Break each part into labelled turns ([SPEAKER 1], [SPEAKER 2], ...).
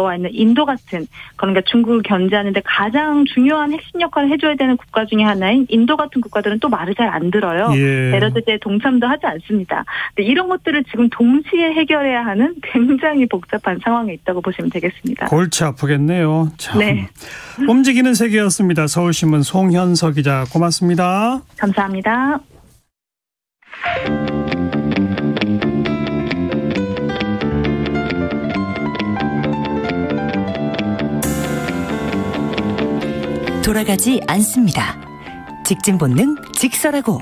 [SPEAKER 1] 와 있는 인도 같은, 그러니까 중국을 견제하는데 가장 중요한 핵심 역할을 해줘야 되는 국가 중에 하나인 인도 같은 국가들은 또 말을 잘 안 들어요. 베르드제에 동참도 하지 않습니다. 근데 이런 것들을 지금 동시에 해결해야 하는 굉장히 복잡한 상황에 있다고 보시면 되겠습니다.
[SPEAKER 2] 골치 아프겠네요. 참.
[SPEAKER 1] 네.
[SPEAKER 2] 움직이는 세계였습니다. 서울신문 송현서 기자, 고맙습니다.
[SPEAKER 1] 감사합니다.
[SPEAKER 3] 돌아가지 않습니다. 직진 본능 직설하고.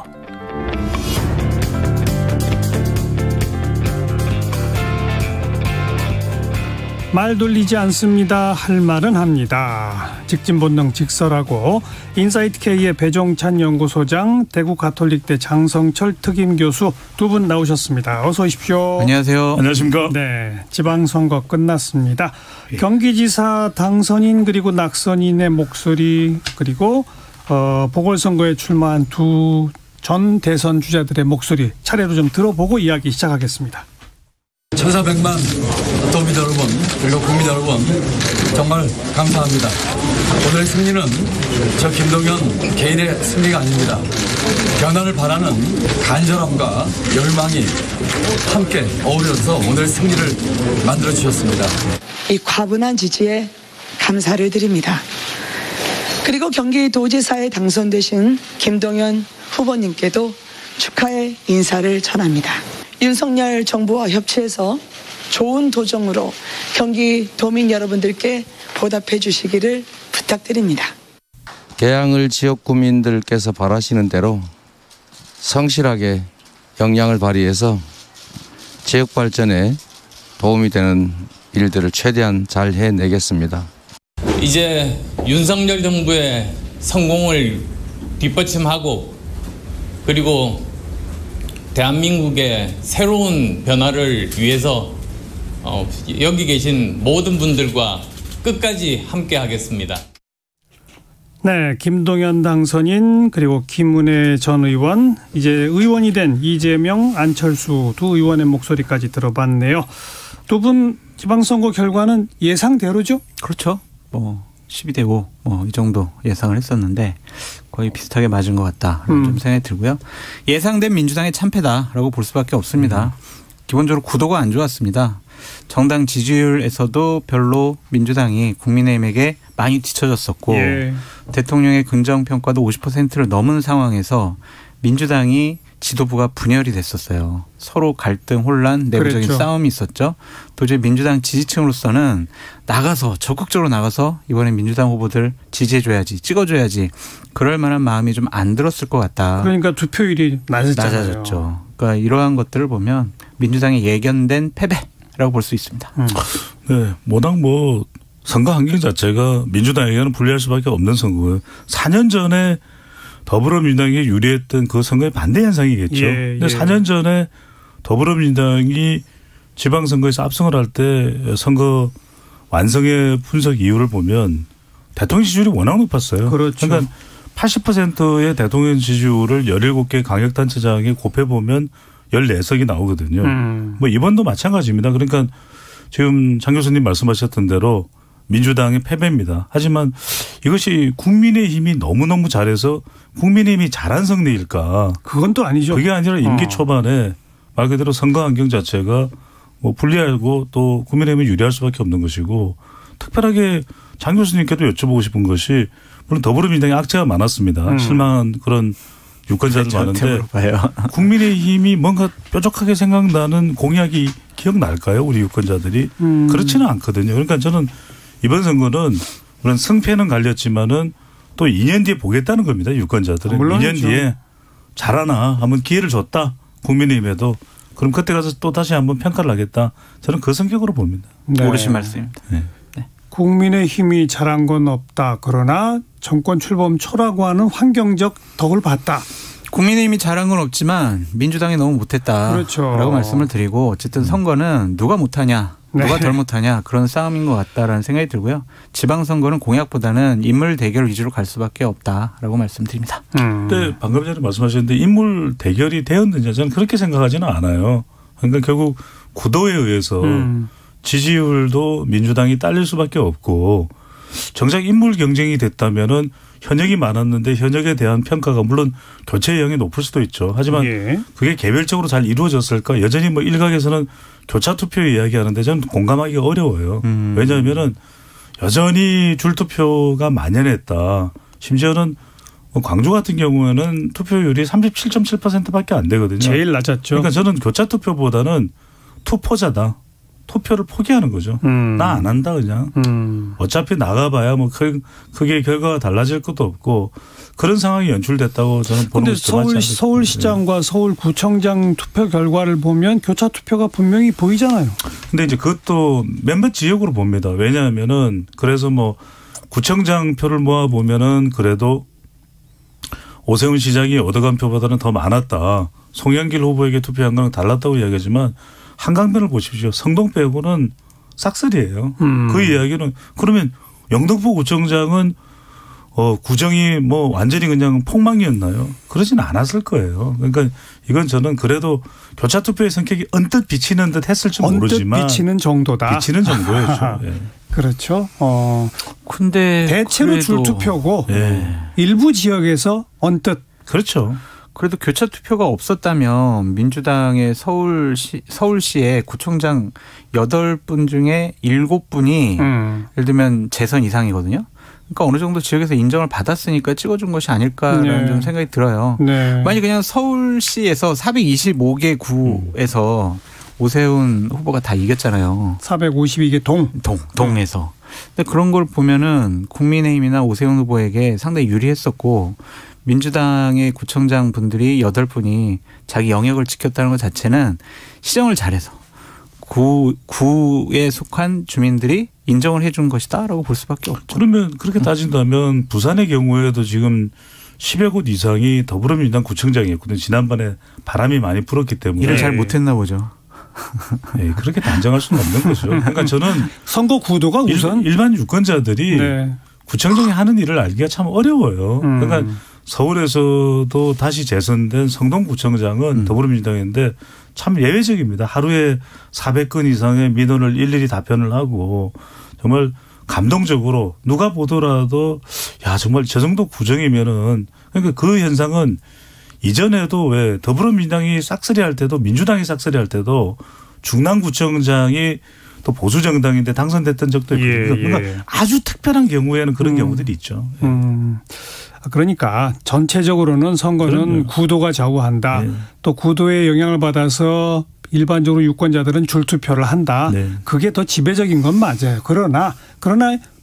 [SPEAKER 2] 말 돌리지 않습니다. 할 말은 합니다. 직진 본능 직설하고. 인사이트 K의 배종찬 연구소장, 대구 가톨릭대 장성철 특임 교수 두 분 나오셨습니다. 어서 오십시오.
[SPEAKER 4] 안녕하세요.
[SPEAKER 5] 안녕하십니까.
[SPEAKER 2] 네, 지방선거 끝났습니다. 경기지사 당선인 그리고 낙선인의 목소리, 그리고 보궐선거에 출마한 두 전 대선 주자들의 목소리 차례로 좀 들어보고 이야기 시작하겠습니다.
[SPEAKER 6] 1400만 도민 여러분, 그리고 국민 여러분, 정말 감사합니다. 오늘의 승리는 저 김동연 개인의 승리가 아닙니다. 변화를 바라는 간절함과 열망이 함께 어우러서 오늘의 승리를 만들어주셨습니다.
[SPEAKER 7] 이 과분한 지지에 감사를 드립니다. 그리고 경기도지사에 당선되신 김동연 후보님께도 축하의 인사를 전합니다. 윤석열 정부와 협치해서 좋은 도정으로 경기도민 여러분들께 보답해 주시기를 부탁드립니다.
[SPEAKER 4] 개항을 지역 구민들께서 바라시는 대로 성실하게 역량을 발휘해서 지역 발전에 도움이 되는 일들을 최대한 잘 해내겠습니다.
[SPEAKER 8] 이제 윤석열 정부의 성공을 뒷받침하고, 그리고 대한민국의 새로운 변화를 위해서 여기 계신 모든 분들과 끝까지 함께 하겠습니다.
[SPEAKER 2] 네, 김동연 당선인 그리고 김은혜 전 의원, 이제 의원이 된 이재명, 안철수 두 의원의 목소리까지 들어봤네요. 두 분 지방선거 결과는 예상대로죠?
[SPEAKER 9] 그렇죠. 12대 5 이 정도 예상을 했었는데 거의 비슷하게 맞은 것 같다라는 좀 생각이 들고요. 예상된 민주당의 참패다라고 볼 수밖에 없습니다. 기본적으로 구도가 안 좋았습니다. 정당 지지율에서도 별로 민주당이 국민의힘에게 많이 뒤처졌었고, 대통령의 긍정평가도 50%를 넘은 상황에서 민주당이 지도부가 분열이 됐었어요. 서로 갈등, 혼란, 내부적인 싸움이 있었죠. 도저히 민주당 지지층으로서는 적극적으로 나가서 이번에 민주당 후보들 지지해줘야지, 찍어줘야지, 그럴 만한 마음이 좀 안 들었을 것 같다.
[SPEAKER 2] 그러니까 투표율이
[SPEAKER 9] 낮아졌죠. 그러니까 이러한 것들을 보면 민주당의 예견된 패배라고 볼 수 있습니다.
[SPEAKER 5] 네, 워낙 선거 환경 자체가 민주당에게는 불리할 수밖에 없는 선거고요. 4년 전에 더불어민주당이 유리했던 그 선거의 반대 현상이겠죠. 근데 4년 전에 더불어민주당이 지방선거에서 압승을 할 때 선거 완성의 분석 이유를 보면 대통령 지지율이 워낙 높았어요.
[SPEAKER 2] 그렇죠.
[SPEAKER 5] 그러니까 80%의 대통령 지지율을 17개 강력단체장에 곱해보면 14석이 나오거든요. 이번도 마찬가지입니다. 그러니까 지금 장 교수님 말씀하셨던 대로 민주당의 패배입니다. 하지만 이것이 국민의힘이 너무너무 잘해서 국민의힘이 잘한 승리일까?
[SPEAKER 2] 그건 또 아니죠.
[SPEAKER 5] 그게 아니라 임기 초반에 말 그대로 선거 환경 자체가 불리하고 또 국민의힘이 유리할 수밖에 없는 것이고, 특별하게 장 교수님께도 여쭤보고 싶은 것이, 물론 더불어민주당에 악재가 많았습니다. 실망한 그런 유권자들 많은데 국민의힘이 뭔가 뾰족하게 생각나는 공약이 기억날까요? 우리 유권자들이. 그렇지는 않거든요. 그러니까 저는 이번 선거는 물론 승패는 갈렸지만은 또 2년 뒤에 보겠다는 겁니다. 유권자들은. 2년 뒤에 잘하나 한번 기회를 줬다. 국민의힘에도. 그럼 그때 가서 또 다시 한번 평가를 하겠다. 저는 그 성격으로 봅니다.
[SPEAKER 9] 네. 옳으신 말씀입니다.
[SPEAKER 5] 네.
[SPEAKER 9] 네.
[SPEAKER 2] 국민의힘이 잘한 건 없다. 그러나 정권 출범 초라고 하는 환경적 덕을 봤다.
[SPEAKER 9] 국민의힘이 잘한 건 없지만 민주당이 너무 못했다라고
[SPEAKER 2] 그렇죠.
[SPEAKER 9] 말씀을 드리고, 어쨌든 선거는 누가 못하냐, 누가 덜 못하냐, 그런 싸움인 것 같다라는 생각이 들고요. 지방선거는 공약보다는 인물 대결 위주로 갈 수밖에 없다라고 말씀드립니다.
[SPEAKER 5] 근데 방금 전에 말씀하셨는데 인물 대결이 되었느냐, 저는 그렇게 생각하지는 않아요. 그러니까 결국 구도에 의해서 지지율도 민주당이 딸릴 수밖에 없고 정작 인물 경쟁이 됐다면은 현역이 많았는데 현역에 대한 평가가 물론 교체 의향이 높을 수도 있죠. 하지만 그게 개별적으로 잘 이루어졌을까? 여전히 뭐 일각에서는 교차 투표 이야기하는데 저는 공감하기가 어려워요. 왜냐하면은 여전히 줄투표가 만연했다. 심지어는 광주 같은 경우에는 투표율이 37.7%밖에 안 되거든요.
[SPEAKER 2] 제일 낮았죠.
[SPEAKER 5] 그러니까 저는 교차 투표보다는 투포자다. 투표를 포기하는 거죠. 나 안 한다 그냥. 어차피 나가봐야 뭐 크게 결과가 달라질 것도 없고 그런 상황이 연출됐다고 저는 보는 것이 더 맞지 않습니까?
[SPEAKER 2] 서울시장과 서울구청장 투표 결과를 보면 교차 투표가 분명히 보이잖아요.
[SPEAKER 5] 근데 이제 그것도 몇몇 지역으로 봅니다. 왜냐하면은 그래서 뭐 구청장 표를 모아 보면은 그래도 오세훈 시장이 얻어간 표보다는 더 많았다. 송영길 후보에게 투표한 건 달랐다고 이야기하지만 한강변을 보십시오. 성동 빼고는 싹쓸이에요. 그 이야기는 그러면 영등포 구청장은 구정이 뭐 완전히 그냥 폭망이었나요? 그러진 않았을 거예요. 그러니까 이건 저는 그래도 교차 투표의 성격이 언뜻 비치는 듯 했을지 모르지만
[SPEAKER 2] 언뜻 비치는 정도다.
[SPEAKER 5] 비치는 정도였죠. 예.
[SPEAKER 2] 그렇죠.
[SPEAKER 9] 근데
[SPEAKER 2] 대체로 줄투표고 일부 지역에서 언뜻.
[SPEAKER 5] 그렇죠.
[SPEAKER 9] 그래도 교차 투표가 없었다면 민주당의 서울시의 구청장 8분 중에 7분이 예를 들면 재선 이상이거든요. 그러니까 어느 정도 지역에서 인정을 받았으니까 찍어준 것이 아닐까라는 좀 생각이 들어요. 만약 그냥 서울시에서 425개 구에서 오세훈 후보가 다 이겼잖아요.
[SPEAKER 2] 452개
[SPEAKER 9] 동에서. 근데 그런 걸 보면은 국민의힘이나 오세훈 후보에게 상당히 유리했었고 민주당의 구청장 분들이 8분이 자기 영역을 지켰다는 것 자체는 시정을 잘해서 구에 속한 주민들이 인정을 해 준 것이다라고 볼 수밖에 없죠.
[SPEAKER 5] 그러면 그렇게 따진다면 부산의 경우에도 지금 10여 곳 이상이 더불어민주당 구청장이었거든요. 지난번에 바람이 많이 불었기 때문에.
[SPEAKER 9] 일을 잘 못했나 보죠.
[SPEAKER 5] 네, 그렇게 단정할 수는 없는 거죠. 그러니까 저는
[SPEAKER 2] 선거 구도가 우선
[SPEAKER 5] 일반 유권자들이 구청장이 하는 일을 알기가 참 어려워요. 그러니까 서울에서도 다시 재선된 성동구청장은 더불어민주당인데 참 예외적입니다. 하루에 400건 이상의 민원을 일일이 답변을 하고 정말 감동적으로 누가 보더라도 야 정말 저 정도 구정이면은 그러니까 그 현상은 이전에도 왜 더불어민주당이 싹쓸이할 때도 민주당이 싹쓸이할 때도 중랑구청장이 또 보수정당인데 당선됐던 적도 있고 그러니까 아주 특별한 경우에는 그런 경우들이 있죠.
[SPEAKER 2] 그러니까 전체적으로는 선거는 구도가 좌우한다. 또 구도에 영향을 받아서 일반적으로 유권자들은 줄투표를 한다. 그게 더 지배적인 건 맞아요. 그러나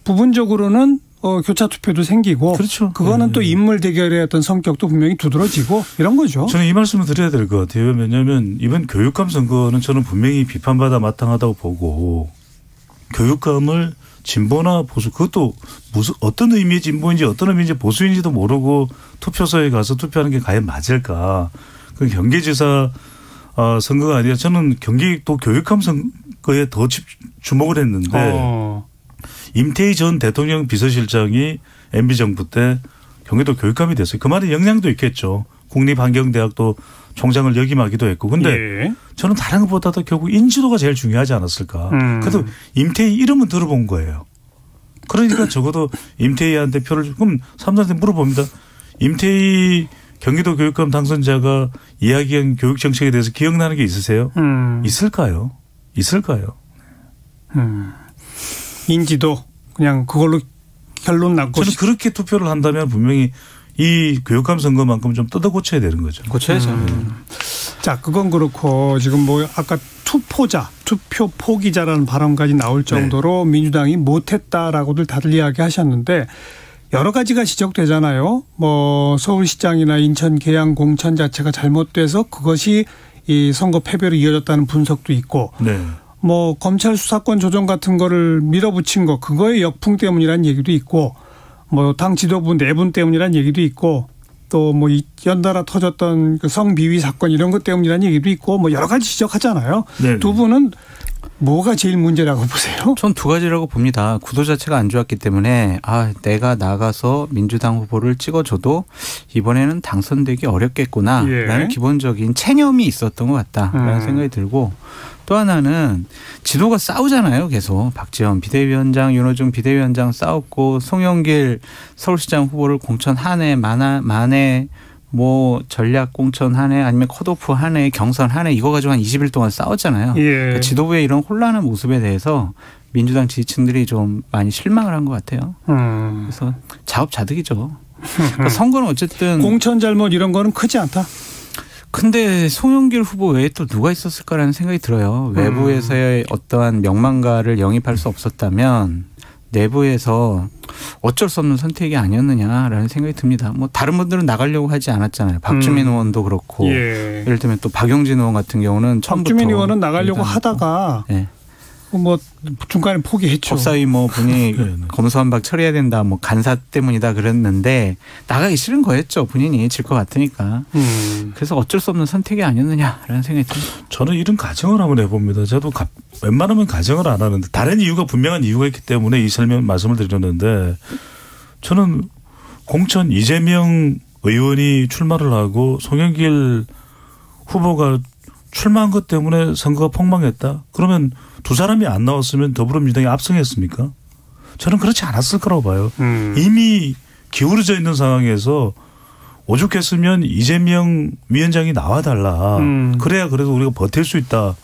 [SPEAKER 2] 부분적으로는 교차 투표도 생기고
[SPEAKER 5] 그렇죠.
[SPEAKER 2] 그거는 또 인물 대결의 어떤 성격도 분명히 두드러지고 이런 거죠.
[SPEAKER 5] 저는 이 말씀을 드려야 될 것 같아요. 왜냐하면 이번 교육감 선거는 저는 분명히 비판받아 마땅하다고 보고 교육감을 진보나 보수 그것도 무슨 어떤 의미의 진보인지 어떤 의미인지 보수인지도 모르고 투표소에 가서 투표하는 게 과연 맞을까. 그 경기지사 선거가 아니라 저는 경기 또 교육감 선거에 더 주목을 했는데 임태희 전 대통령 비서실장이 MB정부 때 경기도 교육감이 됐어요. 그 말에 영향도 있겠죠. 국립환경대학도 총장을 역임하기도 했고. 근데 저는 다른 것보다도 결국 인지도가 제일 중요하지 않았을까. 그래도 임태희 이름은 들어본 거예요. 그러니까 적어도 임태희한테 표를 그럼 사람들한테 물어봅니다. 임태희 경기도 교육감 당선자가 이야기한 교육정책에 대해서 기억나는 게 있으세요? 있을까요?
[SPEAKER 2] 인지도 그냥 그걸로 결론 났고.
[SPEAKER 5] 저는 그렇게 투표를 한다면 분명히 이 교육감 선거만큼 좀 뜯어 고쳐야 되는 거죠.
[SPEAKER 9] 고쳐야죠.
[SPEAKER 2] 자, 그건 그렇고 지금 뭐 아까 투포자, 투표 포기자라는 발언까지 나올 정도로 민주당이 못했다라고들 다들 이야기하셨는데 여러 가지가 지적되잖아요. 뭐 서울시장이나 인천 계양 공천 자체가 잘못돼서 그것이 이 선거 패배로 이어졌다는 분석도 있고 뭐 검찰 수사권 조정 같은 거를 밀어붙인 거 그거의 역풍 때문이라는 얘기도 있고 뭐 당 지도부 내분 때문이라는 얘기도 있고 또 뭐 연달아 터졌던 그 성비위 사건 이런 것 때문이라는 얘기도 있고 뭐 여러 가지 지적하잖아요. 두 분은 뭐가 제일 문제라고 보세요?
[SPEAKER 9] 전 두 가지라고 봅니다. 구도 자체가 안 좋았기 때문에 내가 나가서 민주당 후보를 찍어줘도 이번에는 당선되기 어렵겠구나라는 기본적인 체념이 있었던 것 같다라는 생각이 들고, 또 하나는 지도가 싸우잖아요. 계속 박지원 비대위원장, 윤호중 비대위원장 싸웠고, 송영길 서울시장 후보를 공천 한 해, 만에 뭐 전략 공천 한 해, 아니면 컷오프 한 해, 경선 한 해, 이거 가지고 한 20일 동안 싸웠잖아요. 그러니까 지도부의 이런 혼란한 모습에 대해서 민주당 지지층들이 좀 많이 실망을 한 것 같아요. 그래서 자업자득이죠. 그러니까 선거는 어쨌든
[SPEAKER 2] 공천 잘못 이런 거는 크지 않다.
[SPEAKER 9] 근데 송영길 후보 외에 또 누가 있었을까라는 생각이 들어요. 외부에서의 어떠한 명망가를 영입할 수 없었다면 내부에서 어쩔 수 없는 선택이 아니었느냐라는 생각이 듭니다. 뭐 다른 분들은 나가려고 하지 않았잖아요. 박주민 의원도 그렇고, 예를 들면 또 박용진 의원 같은 경우는 처음부터
[SPEAKER 2] 박주민 의원은 나가려고 하다가 뭐 중간에 포기했죠.
[SPEAKER 9] 법사위 뭐 분이 검수완박 처리해야 된다, 뭐 간사 때문이다 그랬는데 나가기 싫은 거였죠. 본인이 질 것 같으니까. 그래서 어쩔 수 없는 선택이 아니었느냐라는 생각이 듭니다.
[SPEAKER 5] 저는 이런 가정을 한번 해봅니다. 저도 웬만하면 가정을 안 하는데 다른 이유가, 분명한 이유가 있기 때문에 이 말씀을 드렸는데, 저는 공천 이재명 의원이 출마를 하고 송영길 후보가 출마한 것 때문에 선거가 폭망했다? 그러면 두 사람이 안 나왔으면 더불어민주당이 압승했습니까? 저는 그렇지 않았을 거라고 봐요. 이미 기울어져 있는 상황에서 오죽했으면 이재명 위원장이 나와달라. 그래야 그래도 우리가 버틸 수 있다.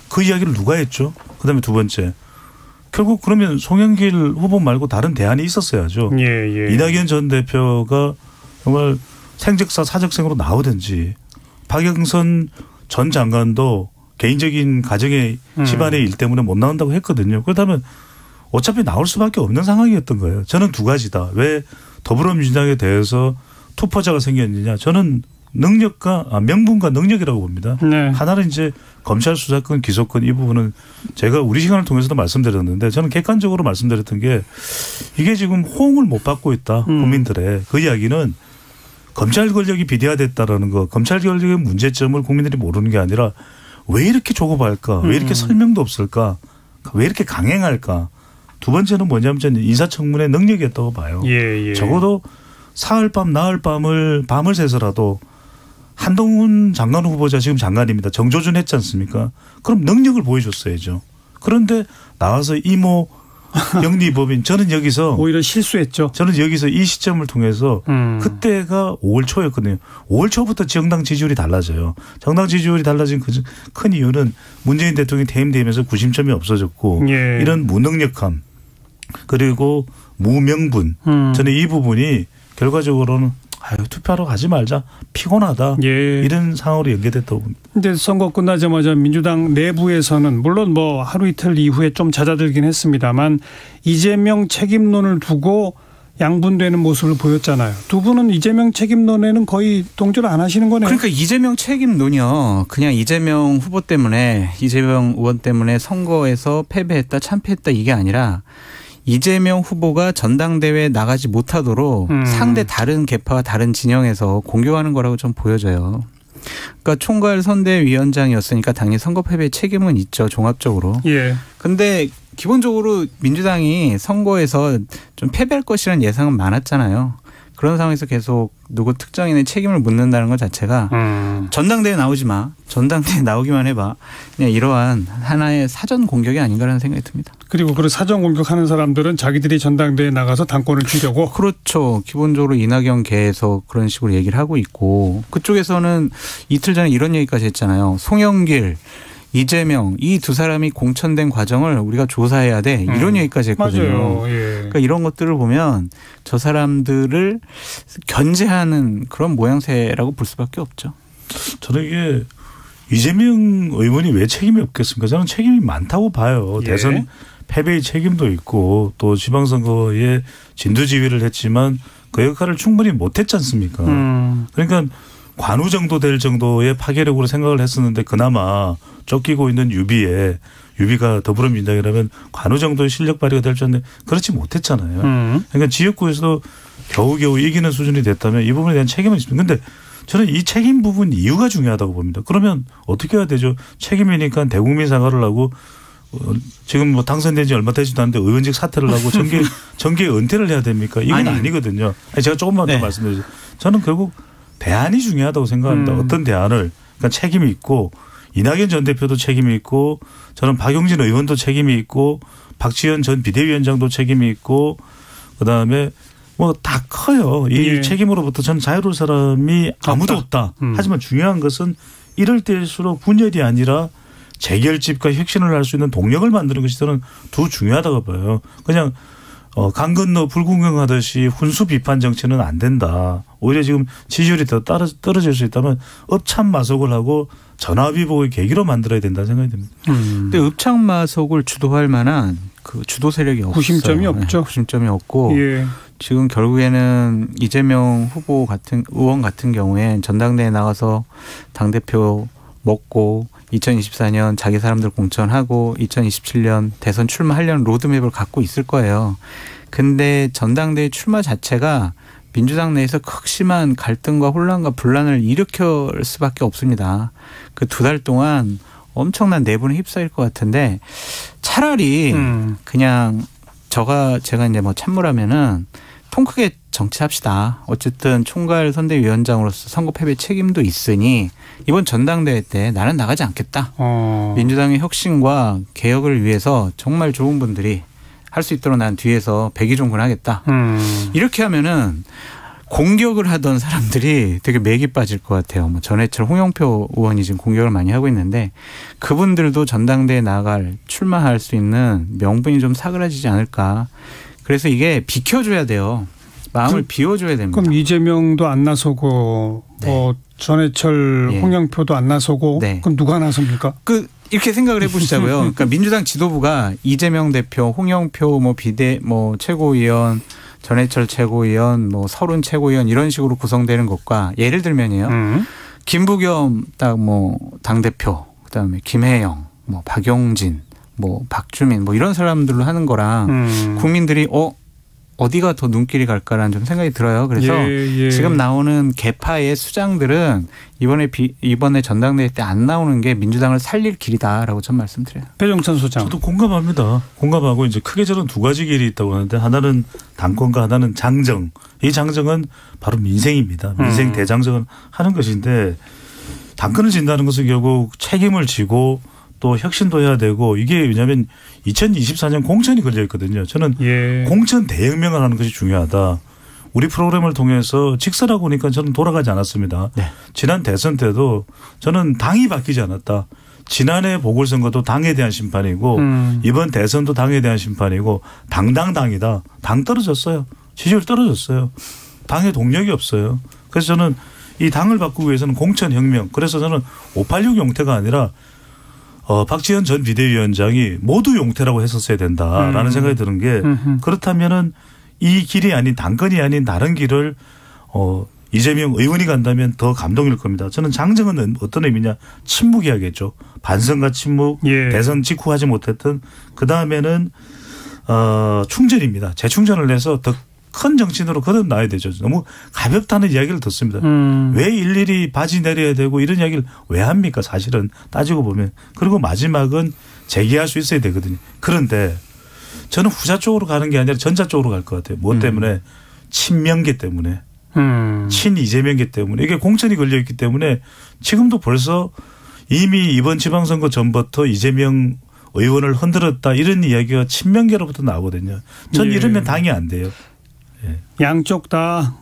[SPEAKER 5] 그 이야기를 누가 했죠? 그다음에 두 번째. 결국 그러면 송영길 후보 말고 다른 대안이 있었어야죠. 이낙연 전 대표가 정말 생적사 사적생으로 나오든지, 박영선 전 장관도 개인적인 가정의 집안의 일 때문에 못 나온다고 했거든요. 그렇다면 어차피 나올 수밖에 없는 상황이었던 거예요. 저는 두 가지다. 왜 더불어민주당에 대해서 투포자가 생겼느냐. 저는 명분과 능력이라고 봅니다. 하나는 이제 검찰 수사권, 기소권, 이 부분은 제가 우리 시간을 통해서도 말씀드렸는데, 저는 객관적으로 말씀드렸던 게 이게 지금 호응을 못 받고 있다. 국민들의. 그 이야기는 검찰 권력이 비대화됐다라는 거, 검찰 권력의 문제점을 국민들이 모르는 게 아니라 왜 이렇게 조급할까? 왜 이렇게 설명도 없을까? 왜 이렇게 강행할까? 두 번째는 뭐냐면 저는 인사청문회 능력이었다고 봐요. 적어도 사흘 밤 나흘 밤을 새서라도 한동훈 장관 후보자, 지금 장관입니다. 정조준 했지 않습니까? 그럼 능력을 보여줬어야죠. 그런데 나와서 이모 영리법인, 저는 여기서
[SPEAKER 2] 오히려 실수했죠.
[SPEAKER 5] 저는 여기서 이 시점을 통해서 그때가 5월 초였거든요. 5월 초부터 정당 지지율이 달라져요. 정당 지지율이 달라진 큰 이유는 문재인 대통령이 퇴임되면서 구심점이 없어졌고, 이런 무능력함 그리고 무명분, 저는 이 부분이 결과적으로는 투표하러 가지 말자, 피곤하다, 이런 상황으로 연계됐다고 봅니다.
[SPEAKER 2] 그런데 선거 끝나자마자 민주당 내부에서는 물론 뭐 하루 이틀 이후에 좀 잦아들긴 했습니다만 이재명 책임론을 두고 양분되는 모습을 보였잖아요. 두 분은 이재명 책임론에는 거의 동조를 안 하시는 거네요.
[SPEAKER 9] 그러니까 이재명 책임론이요, 그냥 이재명 후보 때문에, 이재명 의원 때문에 선거에서 패배했다, 참패했다, 이게 아니라 이재명 후보가 전당대회에 나가지 못하도록 상대 다른 계파와 다른 진영에서 공격하는 거라고 좀 보여져요. 그러니까 총괄 선대위원장이었으니까 당연히 선거 패배의 책임은 있죠, 종합적으로. 근데 기본적으로 민주당이 선거에서 좀 패배할 것이라는 예상은 많았잖아요. 그런 상황에서 계속 누구 특정인의 책임을 묻는다는 것 자체가 전당대회 나오지 마, 전당대회 나오기만 해봐, 그냥 이러한 하나의 사전 공격이 아닌가라는 생각이 듭니다.
[SPEAKER 2] 그리고 그 사전 공격하는 사람들은 자기들이 전당대회에 나가서 당권을 쥐려고.
[SPEAKER 9] 그렇죠. 기본적으로 이낙연계에서 그런 식으로 얘기를 하고 있고, 그쪽에서는 이틀 전에 이런 얘기까지 했잖아요. 송영길, 이재명, 이 두 사람이 공천된 과정을 우리가 조사해야 돼, 이런 얘기까지 했거든요.
[SPEAKER 2] 맞아요.
[SPEAKER 9] 그러니까 이런 것들을 보면 저 사람들을 견제하는 그런 모양새라고 볼 수밖에 없죠.
[SPEAKER 5] 저는 이게 이재명 의원이 왜 책임이 없겠습니까? 저는 책임이 많다고 봐요. 대선 패배의 책임도 있고, 또 지방선거에 진두지휘를 했지만 그 역할을 충분히 못했지 않습니까? 그러니까 관우 정도 될 정도의 파괴력으로 생각을 했었는데, 그나마 쫓기고 있는 유비가 더불어민주당이라면 관우 정도의 실력 발휘가 될 줄 알았는데 그렇지 못했잖아요. 그러니까 지역구에서도 겨우겨우 이기는 수준이 됐다면 이 부분에 대한 책임은 있습니다. 그런데 저는 이 책임 부분 이유가 중요하다고 봅니다. 그러면 어떻게 해야 되죠? 책임이니까 대국민 사과를 하고 지금 뭐 당선된 지 얼마 되지도 않는데 의원직 사퇴를 하고 정계 은퇴를 해야 됩니까? 이건 아니거든요. 제가 조금만 더 말씀드리죠. 저는 결국 대안이 중요하다고 생각합니다. 어떤 대안을. 그러니까 책임이 있고 이낙연 전 대표도 책임이 있고 저는 박용진 의원도 책임이 있고 박지원 전 비대위원장도 책임이 있고 그다음에 뭐 다 커요. 이 책임으로부터 저는 자유로울 사람이 아무도 없다. 하지만 중요한 것은 이럴 때일수록 분열이 아니라 재결집과 혁신을 할 수 있는 동력을 만드는 것이 저는 더 중요하다고 봐요. 그냥 강 건너 불구경하듯이 훈수 비판 정치는 안 된다. 오히려 지금 지지율이 더 떨어질 수 있다면 읍참마속을 하고 전화위복의 계기로 만들어야 된다는 생각이 듭니다.
[SPEAKER 9] 근데 읍참마속을 주도할 만한 그 주도 세력이 없어요.
[SPEAKER 2] 구심점이 없죠.
[SPEAKER 9] 네, 구심점이 없고 지금 결국에는 이재명 후보 같은 의원 같은 경우엔 전당대회에 나가서 당대표 먹고 2024년 자기 사람들 공천하고 2027년 대선 출마하려는 로드맵을 갖고 있을 거예요. 근데 전당대회 출마 자체가 민주당 내에서 극심한 갈등과 혼란과 분란을 일으킬 수밖에 없습니다. 그 2달 동안 엄청난 내분에 휩싸일 것 같은데 차라리 그냥 제가 이제 뭐 참모라면은 통 크게 정치합시다. 어쨌든 총괄 선대위원장으로서 선거 패배 책임도 있으니 이번 전당대회 때 나는 나가지 않겠다. 민주당의 혁신과 개혁을 위해서 정말 좋은 분들이 할 수 있도록 난 뒤에서 백의종군하겠다. 이렇게 하면은 공격을 하던 사람들이 되게 맥이 빠질 것 같아요. 뭐 전해철 홍영표 의원이 지금 공격을 많이 하고 있는데 그분들도 전당대회에 나갈 출마할 수 있는 명분이 좀 사그라지지 않을까. 그래서 이게 비켜줘야 돼요. 마음을 비워줘야 됩니다.
[SPEAKER 2] 그럼 이재명도 안 나서고 전해철 홍영표도 안 나서고 그럼 누가 나섭니까?
[SPEAKER 9] 이렇게 생각을 해보시자고요. 그러니까 민주당 지도부가 이재명 대표, 홍영표 뭐 최고위원, 전해철 최고위원, 뭐 서른 최고위원 이런 식으로 구성되는 것과 예를 들면요. 김부겸 딱 뭐 당대표, 그다음에 김혜영, 뭐 박용진, 뭐 박주민 뭐 이런 사람들로 하는 거랑 국민들이 어디가 더 눈길이 갈까라는 좀 생각이 들어요. 그래서 지금 나오는 개파의 수장들은 이번에 전당대회 때 안 나오는 게 민주당을 살릴 길이다라고 전 말씀드려요.
[SPEAKER 2] 배종찬 소장.
[SPEAKER 5] 저도 공감합니다. 공감하고 이제 크게 저는 2가지 길이 있다고 하는데 하나는 당권과 하나는 장정. 이 장정은 바로 민생입니다. 민생 대장정을 하는 것인데 당권을 진다는 것은 결국 책임을 지고 또 혁신도 해야 되고 이게 왜냐하면 2024년 공천이 걸려 있거든요. 저는 공천 대혁명을 하는 것이 중요하다. 우리 프로그램을 통해서 직설하고 오니까 저는 돌아가지 않았습니다. 지난 대선 때도 저는 당이 바뀌지 않았다. 지난해 보궐선거도 당에 대한 심판이고 이번 대선도 당에 대한 심판이고 당이다. 당 떨어졌어요. 지지율 떨어졌어요. 당에 동력이 없어요. 그래서 저는 이 당을 바꾸기 위해서는 공천혁명. 그래서 저는 586 용태가 아니라 박지원 전 비대위원장이 모두 용태라고 했었어야 된다라는 생각이 드는 게 그렇다면은 이 길이 아닌 당권이 아닌 다른 길을 이재명 의원이 간다면 더 감동일 겁니다. 저는 장정은 어떤 의미냐 침묵이야겠죠. 반성과 침묵 대선 직후 하지 못했던 그다음에는 충전입니다. 재충전을 해서 더 큰 정치인으로 거듭나야 되죠. 너무 가볍다는 이야기를 듣습니다. 왜 일일이 바지 내려야 되고 이런 이야기를 왜 합니까 사실은 따지고 보면. 그리고 마지막은 재기할 수 있어야 되거든요. 그런데 저는 후자 쪽으로 가는 게 아니라 전자 쪽으로 갈 것 같아요. 무엇 때문에? 친명계 때문에. 친 이재명계 때문에. 이게 공천이 걸려있기 때문에 지금도 벌써 이미 이번 지방선거 전부터 이재명 의원을 흔들었다 이런 이야기가 친명계로부터 나오거든요. 전 이러면 당이 안 돼요.
[SPEAKER 2] 양쪽 다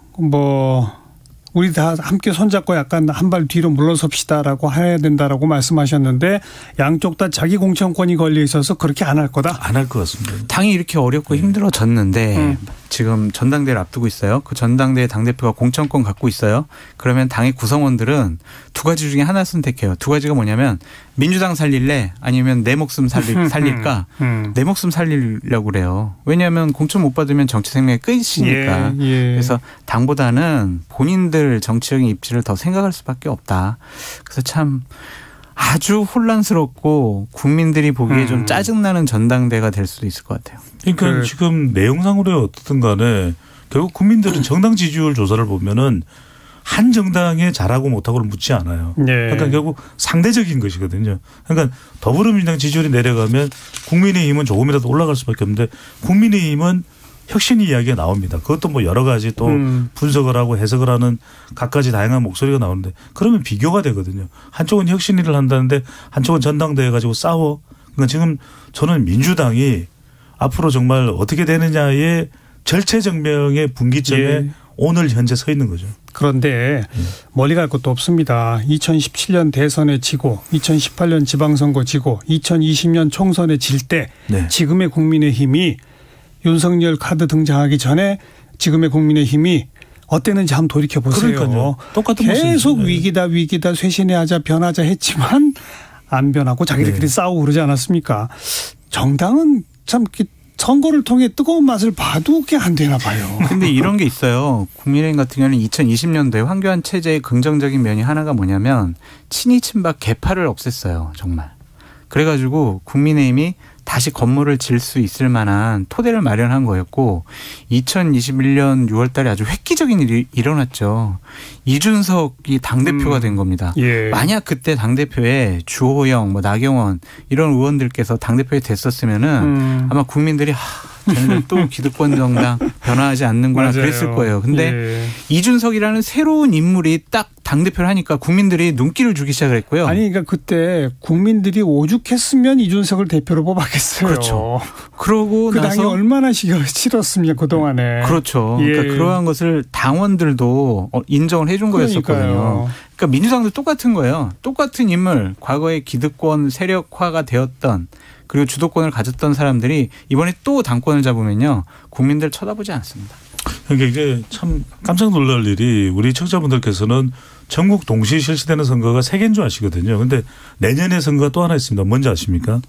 [SPEAKER 2] 우리 다 함께 손잡고 약간 한 발 뒤로 물러섭시다라고 해야 된다라고 말씀하셨는데 양쪽 다 자기 공천권이 걸려 있어서 그렇게 안 할 거다?
[SPEAKER 5] 안 할 것 같습니다.
[SPEAKER 9] 당이 이렇게 어렵고 힘들어졌는데 지금 전당대회를 앞두고 있어요. 그 전당대회 당대표가 공천권 갖고 있어요. 그러면 당의 구성원들은 2가지 중에 하나 선택해요. 2가지가 뭐냐면 민주당 살릴래 아니면 내 목숨 살릴까. 내 목숨 살리려고 그래요. 왜냐하면 공천 못 받으면 정치 생명의 끝이니까. 그래서 당보다는 본인들 정치적인 입지를 더 생각할 수밖에 없다. 그래서 참 아주 혼란스럽고 국민들이 보기에 좀 짜증나는 전당대가 될 수도 있을 것 같아요.
[SPEAKER 5] 그러니까 지금 내용상으로 어떻든 간에 결국 국민들은 정당 지지율 조사를 보면은 한 정당에 잘하고 못하고를 묻지 않아요.
[SPEAKER 2] 네.
[SPEAKER 5] 그러니까 결국 상대적인 것이거든요. 그러니까 더불어민주당 지지율이 내려가면 국민의힘은 조금이라도 올라갈 수밖에 없는데 국민의힘은 혁신 이야기가 나옵니다. 그것도 뭐 여러 가지 또 분석을 하고 해석을 하는 갖가지 다양한 목소리가 나오는데 그러면 비교가 되거든요. 한쪽은 혁신 일을 한다는데 한쪽은 전당대회 가지고 싸워. 그러니까 지금 저는 민주당이 앞으로 정말 어떻게 되느냐의 절체정명의 분기점에 예. 오늘 현재 서 있는 거죠.
[SPEAKER 2] 그런데 멀리 갈 것도 없습니다. 2017년 대선에 지고 2018년 지방선거 지고 2020년 총선에 질 때 네. 지금의 국민의힘이 윤석열 카드 등장하기 전에 지금의 국민의힘이 어땠는지 한번 돌이켜보세요.
[SPEAKER 5] 그러니까요. 똑같은
[SPEAKER 2] 계속
[SPEAKER 5] 모습입니다.
[SPEAKER 2] 위기다 쇄신해하자 변하자 했지만 안 변하고 자기들끼리 네. 싸우고 그러지 않았습니까? 정당은 참 선거를 통해 뜨거운 맛을 봐도 그게 안 되나 봐요.
[SPEAKER 9] 근데 이런 게 있어요. 국민의힘 같은 경우는 2020년도에 황교안 체제의 긍정적인 면이 하나가 뭐냐면 친이 친박 개파를 없앴어요. 정말. 그래가지고 국민의힘이 다시 건물을 질 수 있을 만한 토대를 마련한 거였고 2021년 6월 달에 아주 획기적인 일이 일어났죠. 이준석이 당대표가 된 겁니다.
[SPEAKER 2] 예.
[SPEAKER 9] 만약 그때 당대표에 주호영, 뭐 나경원 이런 의원들께서 당대표에 됐었으면은 아마 국민들이 쟤네들 또 기득권 정당 변화하지 않는구나
[SPEAKER 2] 맞아요.
[SPEAKER 9] 그랬을 거예요. 근데
[SPEAKER 2] 예.
[SPEAKER 9] 이준석이라는 새로운 인물이 딱 당대표를 하니까 국민들이 눈길을 주기 시작했고요.
[SPEAKER 2] 아니 그러니까 그때 국민들이 오죽했으면 이준석을 대표로 뽑았겠어요.
[SPEAKER 9] 그렇죠. 그러고
[SPEAKER 2] 그
[SPEAKER 9] 나서
[SPEAKER 2] 당이 얼마나 싫었습니까 그동안에.
[SPEAKER 9] 그렇죠.
[SPEAKER 2] 예.
[SPEAKER 9] 그러니까 그러한 것을 당원들도 인정을 해준 거였었거든요. 그러니까 민주당도 똑같은 거예요. 똑같은 인물, 과거에 기득권 세력화가 되었던 그리고 주도권을 가졌던 사람들이 이번에 또 당권을 잡으면요. 국민들 쳐다보지 않습니다.
[SPEAKER 5] 그러니까 이게 참 깜짝 놀랄 일이 우리 청취자분들께서는 전국 동시에 실시되는 선거가 3개인 줄 아시거든요. 그런데 내년에 선거가 또 하나 있습니다. 뭔지 아십니까?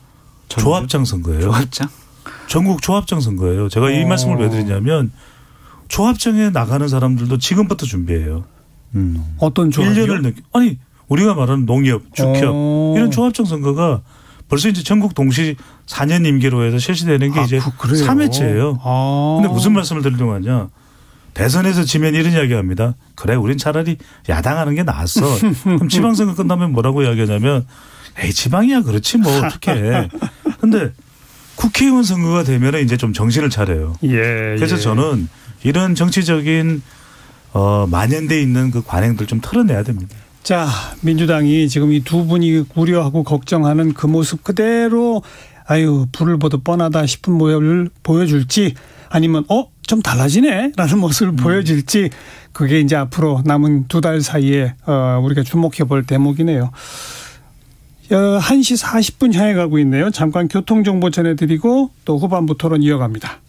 [SPEAKER 5] 조합장 선거예요.
[SPEAKER 9] 조합장?
[SPEAKER 5] 전국 조합장 선거예요. 제가 이 말씀을 왜 드리냐면 조합장에 나가는 사람들도 지금부터 준비해요.
[SPEAKER 2] 어떤 조합이요?
[SPEAKER 5] 1년을 아니 우리가 말하는 농협, 축협 이런 조합장 선거가 벌써 이제 전국 동시 4년 임기로 해서 실시되는 게 이제 3회째예요. 그런데 무슨 말씀을 드리려고 하냐. 대선에서 지면 이런 이야기합니다. 그래 우린 차라리 야당하는 게 나았어. 그럼 지방선거 끝나면 뭐라고 이야기하냐면 에이 지방이야 그렇지 뭐 어떻게 해. 그런데 국회의원 선거가 되면 이제 좀 정신을 차려요.
[SPEAKER 2] 예,
[SPEAKER 5] 그래서 저는 이런 정치적인 만연돼 있는 그 관행들 좀 털어내야 됩니다.
[SPEAKER 2] 자, 민주당이 지금 이 두 분이 우려하고 걱정하는 그 모습 그대로 아유 불을 보듯 뻔하다 싶은 모습을 보여줄지 아니면 좀 달라지네 라는 모습을 보여줄지 그게 이제 앞으로 남은 2달 사이에 우리가 주목해 볼 대목이네요. 1시 40분 향해 가고 있네요. 잠깐 교통정보 전해드리고 또 후반부 토론 이어갑니다.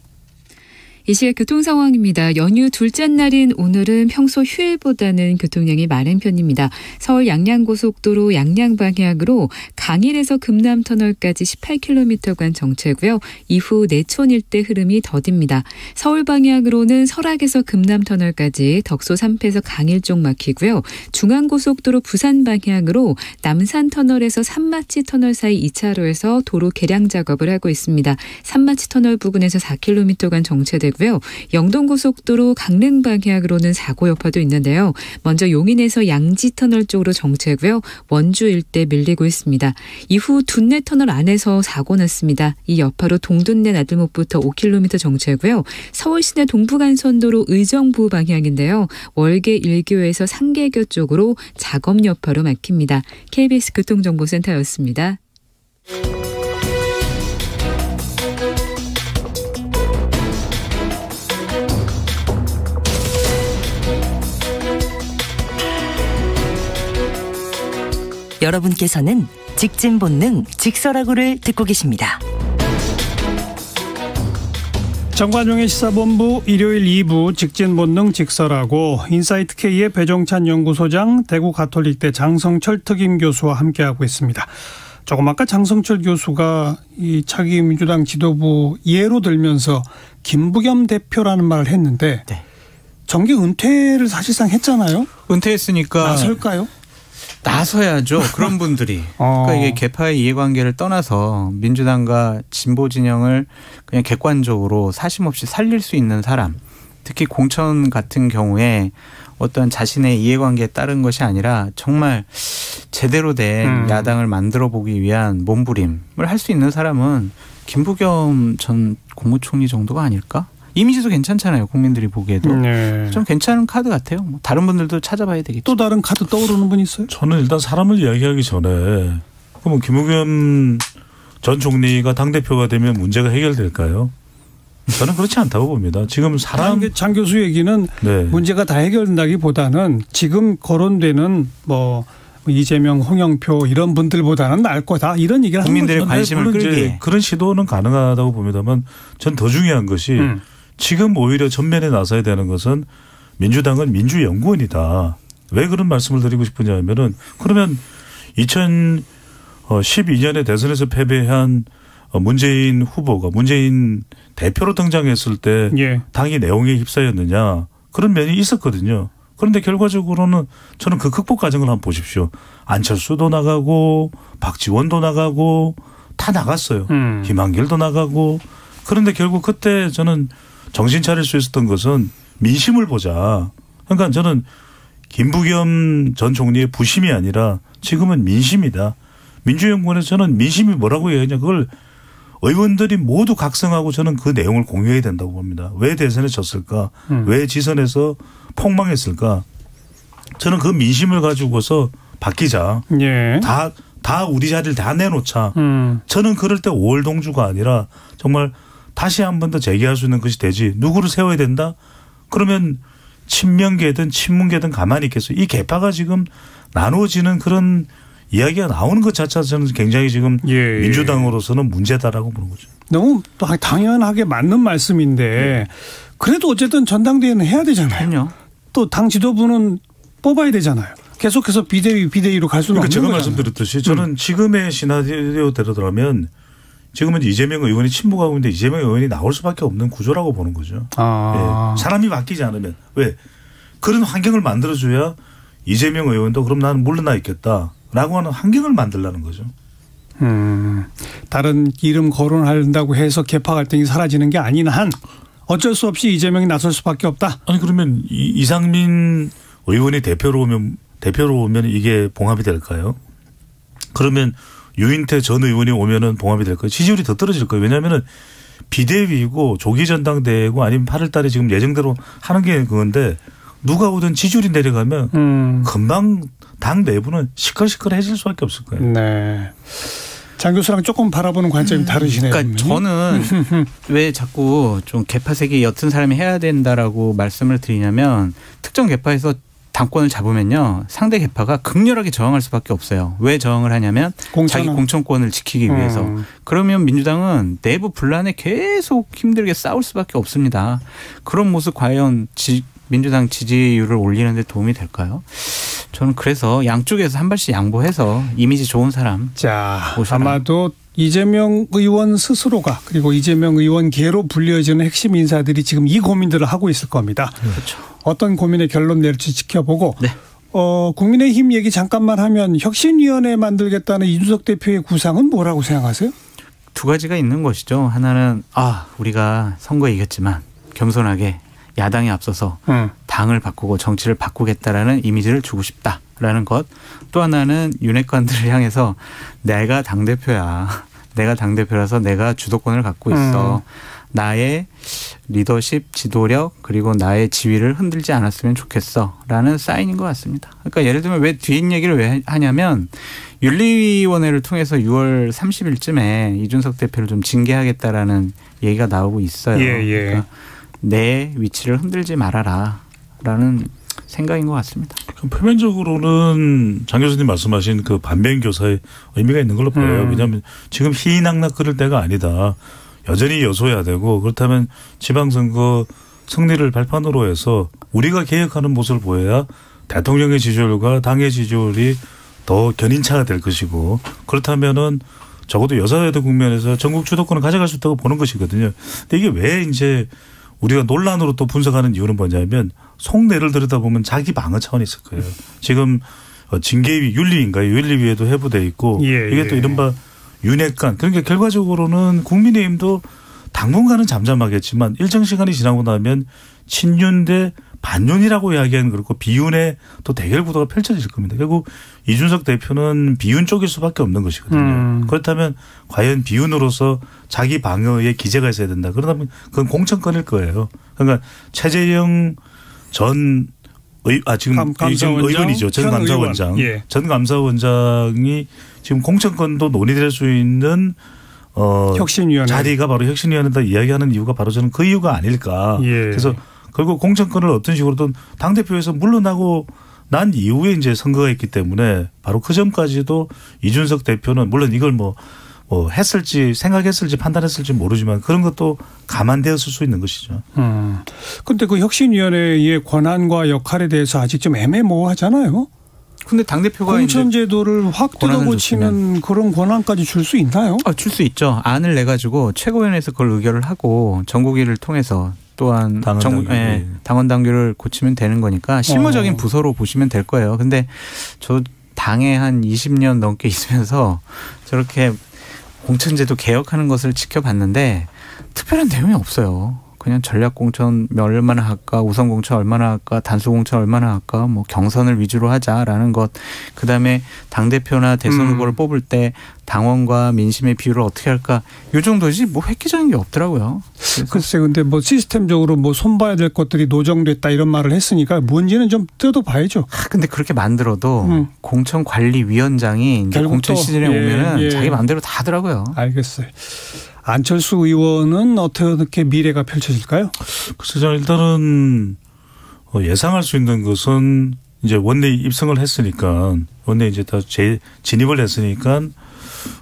[SPEAKER 10] 이 시각 교통 상황입니다. 연휴 둘째 날인 오늘은 평소 휴일보다는 교통량이 많은 편입니다. 서울 양양고속도로 양양 방향으로 강일에서 금남터널까지 18km간 정체고요. 이후 내촌 일대 흐름이 더딥니다. 서울 방향으로는 설악에서 금남터널까지 덕소 3패에서 강일 쪽 막히고요. 중앙고속도로 부산 방향으로 남산터널에서 산마치터널 사이 2차로에서 도로 개량 작업을 하고 있습니다. 산마치터널 부근에서 4km간 정체되고 고요. 영동고속도로 강릉 방향으로는 사고 여파도 있는데요. 먼저 용인에서 양지터널 쪽으로 정체고요. 원주 일대 밀리고 있습니다. 이후 둔내터널 안에서 사고 났습니다. 이 여파로 동둔내 나들목부터 5km 정체고요. 서울시내 동부간선도로 의정부 방향인데요. 월계 1교에서 상계교 쪽으로 작업 여파로 막힙니다. KBS 교통정보센터였습니다.
[SPEAKER 3] 여러분께서는 직진 본능 직설하고를 듣고 계십니다.
[SPEAKER 2] 정관용의 시사본부 일요일 2부 직진 본능 직설하고 인사이트 K의 배종찬 연구소장 대구 가톨릭대 장성철 특임 교수와 함께하고 있습니다. 조금 아까 장성철 교수가 이 차기 민주당 지도부 예로 들면서 김부겸 대표라는 말을 했는데 네. 정계 은퇴를 사실상 했잖아요.
[SPEAKER 9] 은퇴했으니까
[SPEAKER 2] 나설까요?
[SPEAKER 9] 나서야죠. 그런 분들이. 그러니까 이게 개파의 이해관계를 떠나서 민주당과 진보 진영을 그냥 객관적으로 사심 없이 살릴 수 있는 사람. 특히 공천 같은 경우에 어떤 자신의 이해관계에 따른 것이 아니라 정말 제대로 된 야당을 만들어 보기 위한 몸부림을 할 수 있는 사람은 김부겸 전 국무총리 정도가 아닐까? 이미지도 괜찮잖아요. 국민들이 보기에도.
[SPEAKER 2] 네.
[SPEAKER 9] 좀 괜찮은 카드 같아요. 뭐 다른 분들도 찾아봐야 되겠죠.
[SPEAKER 2] 또 다른 카드 떠오르는 분 있어요?
[SPEAKER 5] 저는 일단 사람을 이야기하기 전에 그럼 김부겸 전 총리가 당대표가 되면 문제가 해결될까요? 저는 그렇지 않다고 봅니다. 지금
[SPEAKER 2] 장 교수 얘기는
[SPEAKER 5] 네.
[SPEAKER 2] 문제가 다 해결된다기보다는 지금 거론되는 뭐 이재명, 홍영표 이런 분들보다는 나을 거다 이런 얘기를 하는 거죠.
[SPEAKER 9] 국민들의 관심을 끌기.
[SPEAKER 5] 그런 시도는 가능하다고 봅니다만 전 더 중요한 것이 지금 오히려 전면에 나서야 되는 것은 민주당은 민주연구원이다. 왜 그런 말씀을 드리고 싶으냐 하면은 그러면 2012년에 대선에서 패배한 문재인 후보가 문재인 대표로 등장했을 때 당이 내용에 휩싸였느냐 그런 면이 있었거든요. 그런데 결과적으로는 저는 그 극복 과정을 한번 보십시오. 안철수도 나가고 박지원도 나가고 다 나갔어요. 김한길도 나가고 그런데 결국 그때 저는 정신 차릴 수 있었던 것은 민심을 보자. 그러니까 저는 김부겸 전 총리의 부심이 아니라 지금은 민심이다. 민주연구원에서 저는 민심이 뭐라고 얘기하냐 그걸 의원들이 모두 각성하고 저는 그 내용을 공유해야 된다고 봅니다. 왜 대선에 졌을까? 왜 지선에서 폭망했을까? 저는 그 민심을 가지고서 바뀌자.
[SPEAKER 2] 예.
[SPEAKER 5] 다 우리 자리를 다 내놓자. 저는 그럴 때 5월 동주가 아니라 정말 다시 한 번 더 재개할 수 있는 것이 되지. 누구를 세워야 된다? 그러면 친명계든 친문계든 가만히 있겠어요. 이 계파가 지금 나누어지는 그런 이야기가 나오는 것 자체가 저는 굉장히 지금 민주당으로서는 문제다라고 보는 거죠.
[SPEAKER 2] 너무 당연하게 맞는 말씀인데 그래도 어쨌든 전당대회는 해야 되잖아요. 또 당 지도부는 뽑아야 되잖아요. 계속해서 비대위로 갈 수는 없는
[SPEAKER 5] 제가
[SPEAKER 2] 거잖아요.
[SPEAKER 5] 말씀드렸듯이 저는 지금의 시나리오대로라면 지금은 이재명 의원이 침묵하고 있는데 이재명 의원이 나올 수밖에 없는 구조라고 보는 거죠. 예. 사람이 바뀌지 않으면. 왜? 그런 환경을 만들어줘야 이재명 의원도 그럼 나는 물러나 있겠다라고 하는 환경을 만들라는 거죠.
[SPEAKER 2] 다른 이름 거론한다고 해서 계파 갈등이 사라지는 게 아닌 한 어쩔 수 없이 이재명이 나설 수밖에 없다.
[SPEAKER 5] 아니 그러면 이상민 의원이 대표로 오면 이게 봉합이 될까요? 그러면 유인태 전 의원이 오면은 봉합이 될까요? 지지율이 더 떨어질 거예요. 왜냐하면은 비대위고 조기 전당대회고 아니면 8월 달에 지금 예정대로 하는 게 그건데 누가 오든 지지율이 내려가면 금방 당 내부는 시끌시끌해질 수밖에 없을 거예요.
[SPEAKER 2] 네. 장 교수랑 조금 바라보는 관점이 다르시네요.
[SPEAKER 9] 그러니까 저는 왜 자꾸 좀 계파색이 옅은 사람이 해야 된다라고 말씀을 드리냐면 특정 계파에서 당권을 잡으면요 상대 계파가 극렬하게 저항할 수밖에 없어요. 왜 저항을 하냐면 자기 공천권을 지키기 위해서. 그러면 민주당은 내부 분란에 계속 힘들게 싸울 수밖에 없습니다. 그런 모습 과연 민주당 지지율을 올리는 데 도움이 될까요? 저는 그래서 양쪽에서 한 발씩 양보해서 이미지 좋은 사람.
[SPEAKER 2] 자, 아마도 이재명 의원 스스로가 그리고 이재명 의원계로 불려지는 핵심 인사들이 지금 이 고민들을 하고 있을 겁니다.
[SPEAKER 9] 그렇죠.
[SPEAKER 2] 어떤 고민의 결론 낼지 지켜보고
[SPEAKER 9] 네.
[SPEAKER 2] 국민의힘 얘기 잠깐만 하면 혁신위원회 만들겠다는 이준석 대표의 구상은 뭐라고 생각하세요?
[SPEAKER 9] 두 가지가 있는 것이죠. 하나는 우리가 선거에 이겼지만 겸손하게 야당에 앞서서 당을 바꾸고 정치를 바꾸겠다라는 이미지를 주고 싶다라는 것. 또 하나는 윤핵관들을 향해서 내가 당대표야. 내가 당대표라서 내가 주도권을 갖고 있어. 나의 리더십, 지도력 그리고 나의 지위를 흔들지 않았으면 좋겠어라는 사인인 것 같습니다. 그러니까 예를 들면 왜 뒷얘기를 왜 하냐면 윤리위원회를 통해서 6월 30일쯤에 이준석 대표를 좀 징계하겠다라는 얘기가 나오고 있어요. 그러니까 내 위치를 흔들지 말아라라는 생각인 것 같습니다.
[SPEAKER 5] 표면적으로는 장 교수님 말씀하신 그 반면교사의 의미가 있는 걸로 보여요. 왜냐하면 지금 희낙낙 그럴 때가 아니다. 여전히 여소해야 되고 그렇다면 지방선거 승리를 발판으로 해서 우리가 개혁하는 모습을 보여야 대통령의 지지율과 당의 지지율이 더 견인차가 될 것이고 그렇다면은 적어도 여사야대 국면에서 전국 주도권을 가져갈 수 있다고 보는 것이거든요. 근데 이게 왜 이제 우리가 논란으로 또 분석하는 이유는 뭐냐면 속내를 들여다보면 자기 방어 차원이 있을 거예요. 지금 징계위 윤리인가요? 윤리위에도 회부돼 있고 이게 또 이른바 윤핵관. 그러니까 결과적으로는 국민의힘도 당분간은 잠잠하겠지만 일정 시간이 지나고 나면 친윤 대 반윤이라고 이야기하는 그렇고 비윤의 또 대결 구도가 펼쳐질 겁니다. 결국 이준석 대표는 비윤 쪽일 수밖에 없는 것이거든요. 그렇다면 과연 비윤으로서 자기 방어에 기재가 있어야 된다. 그러다면 그건 공천권일 거예요. 그러니까 최재형 전 지금 의원이죠. 전 감사원장. 예. 전 감사원장이 지금 공천권도 논의될 수 있는
[SPEAKER 2] 혁신위원회
[SPEAKER 5] 자리가 바로 혁신위원회다 이야기하는 이유가 바로 저는 그 이유가 아닐까. 예. 그래서 결국 공천권을 어떤 식으로든 당대표에서 물러나고 난 이후에 이제 선거가 있기 때문에 바로 그 점까지도 이준석 대표는 물론 이걸 뭐 했을지 생각했을지 판단했을지 모르지만 그런 것도 감안되었을 수 있는 것이죠.
[SPEAKER 2] 그런데 그 혁신위원회의 권한과 역할에 대해서 아직 좀 애매모호하잖아요.
[SPEAKER 9] 근데 당대표가
[SPEAKER 2] 공천제도를 확 뜯어고치는 그런 권한까지 줄 수 있나요?
[SPEAKER 9] 줄 수 있죠. 안을 내가지고 최고위원회에서 그걸 의결을 하고 전국위를 통해서 또한 당원 당규를 고치면 되는 거니까 실무적인 부서로 보시면 될 거예요. 근데 저 당에 한 20년 넘게 있으면서 저렇게 공천제도 개혁하는 것을 지켜봤는데 특별한 내용이 없어요. 그냥 전략공천 얼마나 할까, 우선공천 얼마나 할까, 단수공천 얼마나 할까, 뭐 경선을 위주로 하자라는 것. 그다음에 당대표나 대선 후보를 뽑을 때 당원과 민심의 비율을 어떻게 할까. 이 정도지 뭐 획기적인 게 없더라고요.
[SPEAKER 2] 글쎄 근데 뭐 시스템적으로 뭐 손봐야 될 것들이 노정됐다 이런 말을 했으니까 뭔지는 좀 뜯어봐야죠.
[SPEAKER 9] 근데 그렇게 만들어도 공천관리위원장이 이제 공천 시즌에 오면은 자기 마음대로 다 하더라고요.
[SPEAKER 2] 알겠어요. 안철수 의원은 어떻게 미래가 펼쳐질까요?
[SPEAKER 5] 글쎄 저는 일단은 예상할 수 있는 것은 이제 원내 입성을 했으니까 원내 이제 다 진입을 했으니까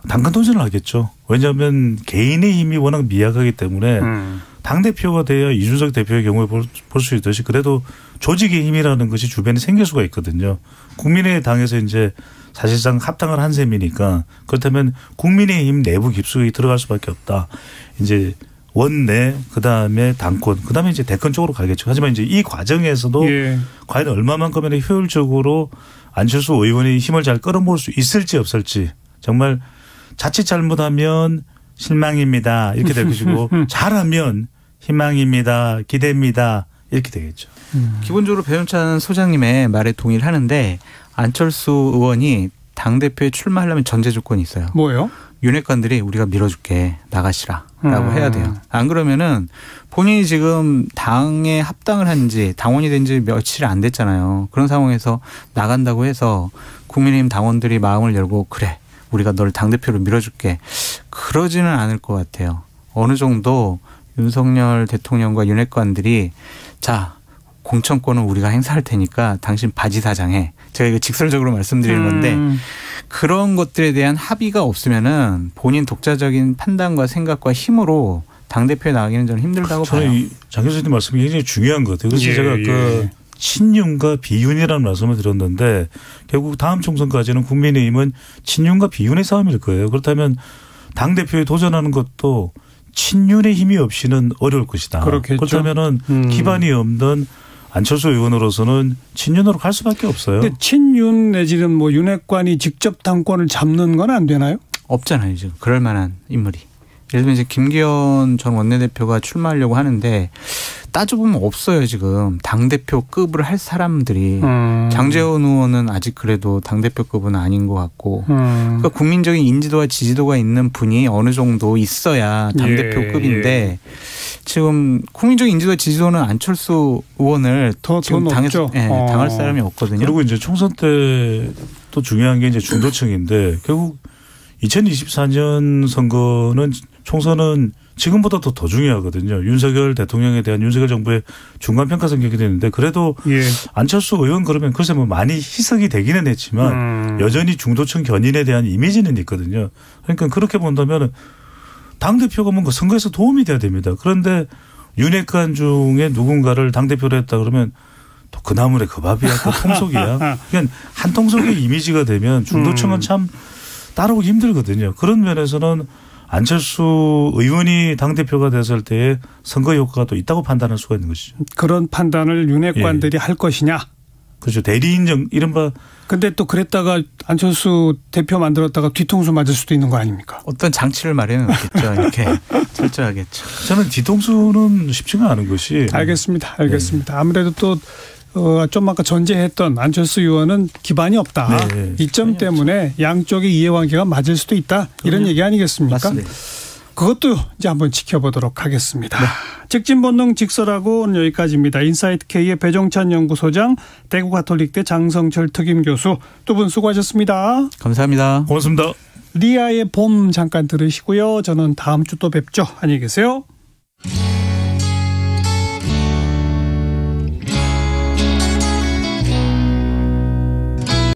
[SPEAKER 5] 당권 도전을 하겠죠. 왜냐하면 개인의 힘이 워낙 미약하기 때문에 당대표가 돼야 이준석 대표의 경우에 볼 수 있듯이 그래도 조직의 힘이라는 것이 주변에 생길 수가 있거든요. 국민의당에서 이제 사실상 합당을 한 셈이니까 그렇다면 국민의힘 내부 깊숙이 들어갈 수밖에 없다. 이제 원내 그다음에 당권 그다음에 이제 대권 쪽으로 가겠죠. 하지만 이제 이 과정에서도 과연 얼마만큼이나 효율적으로 안철수 의원이 힘을 잘 끌어모을 수 있을지 없을지 정말 자칫 잘못하면 실망입니다. 이렇게 될 것이고 잘하면 희망입니다. 기대입니다. 이렇게 되겠죠.
[SPEAKER 9] 기본적으로 배현찬 소장님의 말에 동의를 하는데 안철수 의원이 당대표에 출마하려면 전제 조건이 있어요.
[SPEAKER 2] 뭐예요?
[SPEAKER 9] 윤핵관들이 우리가 밀어줄게 나가시라라고 해야 돼요. 안 그러면은 본인이 지금 당에 합당을 한 지 당원이 된 지 며칠 안 됐잖아요. 그런 상황에서 나간다고 해서 국민의힘 당원들이 마음을 열고 그래 우리가 너를 당대표로 밀어줄게 그러지는 않을 것 같아요. 어느 정도 윤석열 대통령과 윤핵관들이 자 공천권은 우리가 행사할 테니까 당신 바지 사장해. 제가 이거 직설적으로 말씀드리는 건데 그런 것들에 대한 합의가 없으면은 본인 독자적인 판단과 생각과 힘으로 당대표에 나가기는 저는 힘들다고 봐요.
[SPEAKER 5] 저는 장 교수님 말씀이 굉장히 중요한 것 같아요. 그래서 제가 아까 친윤과 비윤이라는 말씀을 드렸는데 결국 다음 총선까지는 국민의힘은 친윤과 비윤의 싸움일 거예요. 그렇다면 당대표에 도전하는 것도 친윤의 힘이 없이는 어려울 것이다.
[SPEAKER 2] 그렇겠죠.
[SPEAKER 5] 그렇다면은 기반이 없는 안철수 의원으로서는 친윤으로 갈 수밖에 없어요.
[SPEAKER 2] 근데 친윤 내지는 뭐 윤핵관이 직접 당권을 잡는 건 안 되나요?
[SPEAKER 9] 없잖아요, 지금. 그럴 만한 인물이. 예를 들면 이제 김기현 전 원내대표가 출마하려고 하는데 따져보면 없어요, 지금. 당대표급을 할 사람들이. 장제원 의원은 아직 그래도 당대표급은 아닌 것 같고. 그러니까 국민적인 인지도와 지지도가 있는 분이 어느 정도 있어야 당대표급인데 지금 국민적인 인지도와 지지도는 안철수 의원을 지금 당에서 당할 사람이 없거든요.
[SPEAKER 5] 그리고 이제 총선 때 또 중요한 게 이제 중도층인데 결국 2024년 선거는 총선은 지금보다 더 중요하거든요. 윤석열 대통령에 대한 윤석열 정부의 중간평가 선거가 되는데 그래도 안철수 의원 그러면 글쎄 뭐 많이 희석이 되기는 했지만 여전히 중도층 견인에 대한 이미지는 있거든요. 그러니까 그렇게 본다면 당대표가 뭔가 선거에서 도움이 돼야 됩니다. 그런데 윤핵관 중에 누군가를 당대표로 했다 그러면 또 그 나물에 그 밥이야. 그 통속이야. 그냥 한 통속의 이미지가 되면 중도층은 참 따라오기 힘들거든요. 그런 면에서는 안철수 의원이 당대표가 됐을 때의 선거 효과가 또 있다고 판단할 수가 있는 것이죠.
[SPEAKER 2] 그런 판단을 윤핵관들이 할 것이냐.
[SPEAKER 5] 그렇죠. 대리인정 이른바.
[SPEAKER 2] 근데 또 그랬다가 안철수 대표 만들었다가 뒤통수 맞을 수도 있는 거 아닙니까?
[SPEAKER 9] 어떤 장치를 마련해 놓겠죠. 이렇게 철저하겠죠.
[SPEAKER 5] 저는 뒤통수는 쉽지가 않은 것이.
[SPEAKER 2] 알겠습니다. 아무래도 또 좀 아까 전제했던 안철수 의원은 기반이 없다.
[SPEAKER 5] 네.
[SPEAKER 2] 이 점 때문에 양쪽의 이해관계가 맞을 수도 있다. 이런 얘기 아니겠습니까?
[SPEAKER 9] 맞습니다.
[SPEAKER 2] 그것도 이제 한번 지켜보도록 하겠습니다. 네. 직진본능 직설하고 오늘 여기까지입니다. 인사이트K의 배종찬 연구소장, 대구가톨릭대 장성철 특임교수 두 분 수고하셨습니다.
[SPEAKER 9] 감사합니다.
[SPEAKER 5] 고맙습니다.
[SPEAKER 2] 리아의 봄 잠깐 들으시고요. 저는 다음 주 또 뵙죠. 안녕히 계세요.